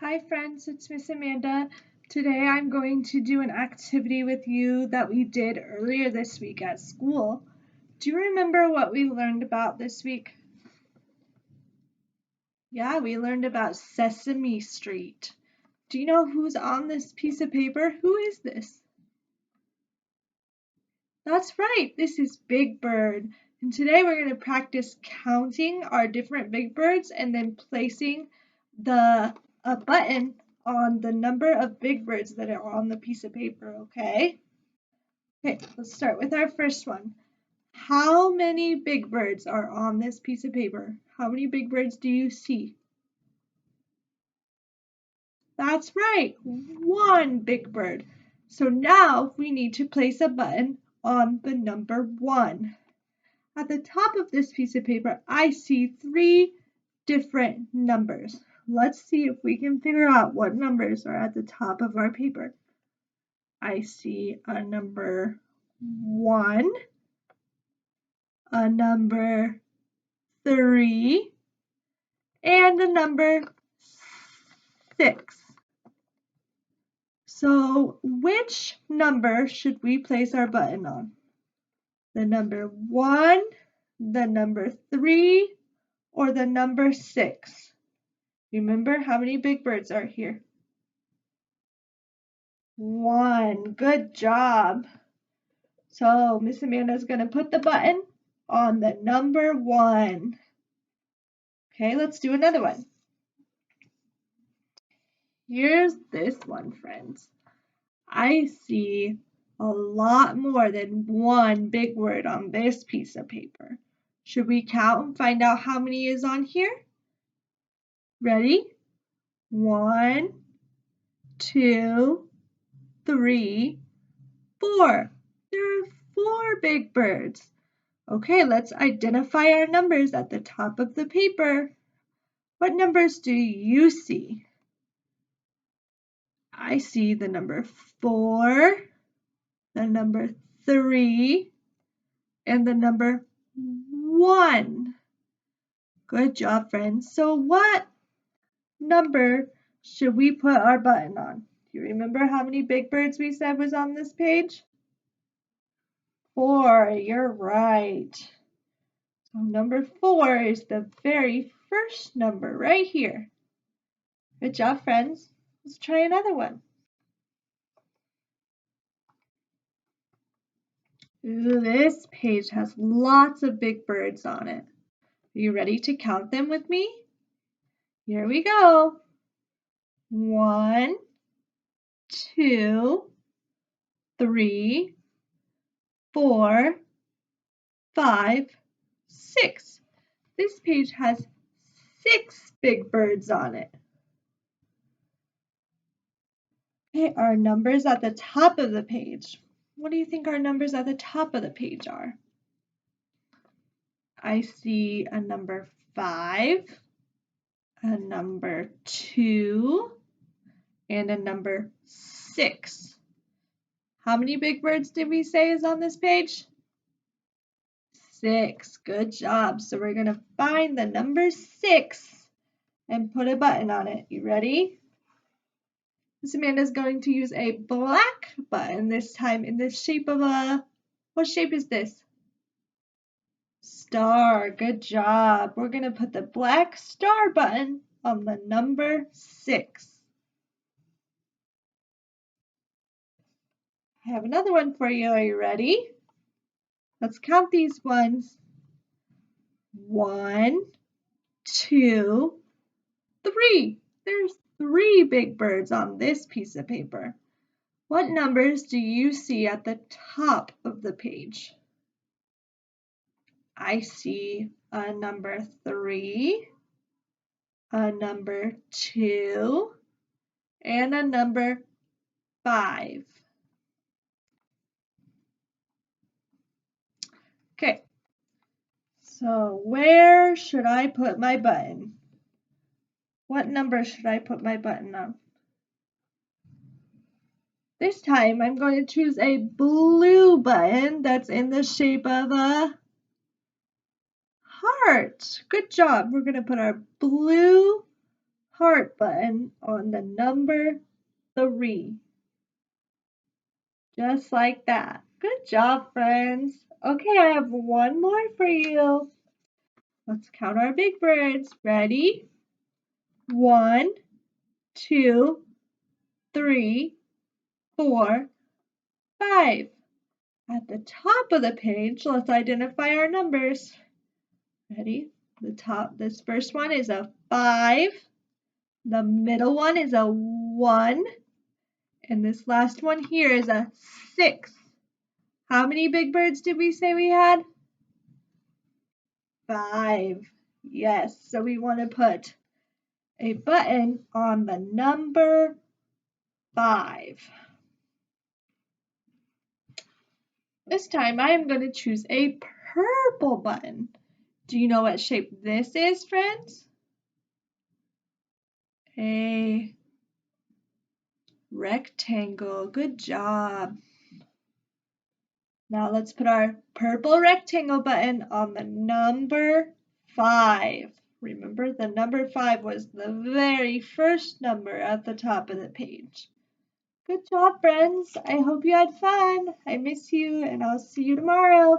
Hi friends, it's Miss Amanda. Today I'm going to do an activity with you that we did earlier this week at school. Do you remember what we learned about this week? Yeah, we learned about Sesame Street. Do you know who's on this piece of paper? Who is this? That's right, this is Big Bird. And today we're going to practice counting our different Big Birds and then placing a button on the number of Big Birds that are on the piece of paper, okay? Okay, let's start with our first one. How many Big Birds are on this piece of paper? How many Big Birds do you see? That's right, one Big Bird. So now we need to place a button on the number 1. At the top of this piece of paper, I see 3 different numbers. Let's see if we can figure out what numbers are at the top of our paper. I see a number 1, a number 3, and a number 6. So which number should we place our button on? The number 1, the number 3, or the number 6? Remember how many Big Birds are here? 1. Good job. So Miss Amanda is going to put the button on the number 1. Okay, let's do another one. Here's this one, friends. I see a lot more than one big word on this piece of paper. Should we count and find out how many is on here? Ready? 1, 2, 3, 4. There are 4 big birds. Okay, let's identify our numbers at the top of the paper. What numbers do you see? I see the number 4, the number 3, and the number 1. Good job, friends. So what number should we put our button on? Do you remember how many Big Birds we said was on this page? 4, you're right. So number 4 is the very first number right here. Good job, friends. Let's try another one. Ooh, this page has lots of Big Birds on it. Are you ready to count them with me? Here we go. 1, 2, 3, 4, 5, 6. This page has 6 Big Birds on it. Okay, our numbers at the top of the page. What do you think our numbers at the top of the page are? I see a number 5, a number 2, and a number 6. How many Big Birds did we say is on this page? 6. Good job. So we're going to find the number 6 and put a button on it. You ready? Miss Amanda is going to use a black button this time in the shape of what shape is this? Star. Good job. We're going to put the black star button on the number 6. I have another one for you. Are you ready? Let's count these ones. 1, 2, 3. There's 3 Big Birds on this piece of paper. What numbers do you see at the top of the page? I see a number 3, a number 2, and a number 5. Okay, so where should I put my button? What number should I put my button on? This time I'm going to choose a blue button that's in the shape of a heart. Good job. We're going to put our blue heart button on the number 3. Just like that. Good job, friends. Okay, I have one more for you. Let's count our big birds. Ready? 1, 2, 3, 4, 5. At the top of the page, let's identify our numbers. Ready? This first one is a 5. The middle one is a 1. And this last one here is a 6. How many big birds did we say we had? 5. Yes, so we want to put a button on the number 5. This time I am going to choose a purple button. Do you know what shape this is, friends? A rectangle. Good job. Now let's put our purple rectangle button on the number 5. Remember, the number 5 was the very first number at the top of the page. Good job, friends. I hope you had fun. I miss you, and I'll see you tomorrow.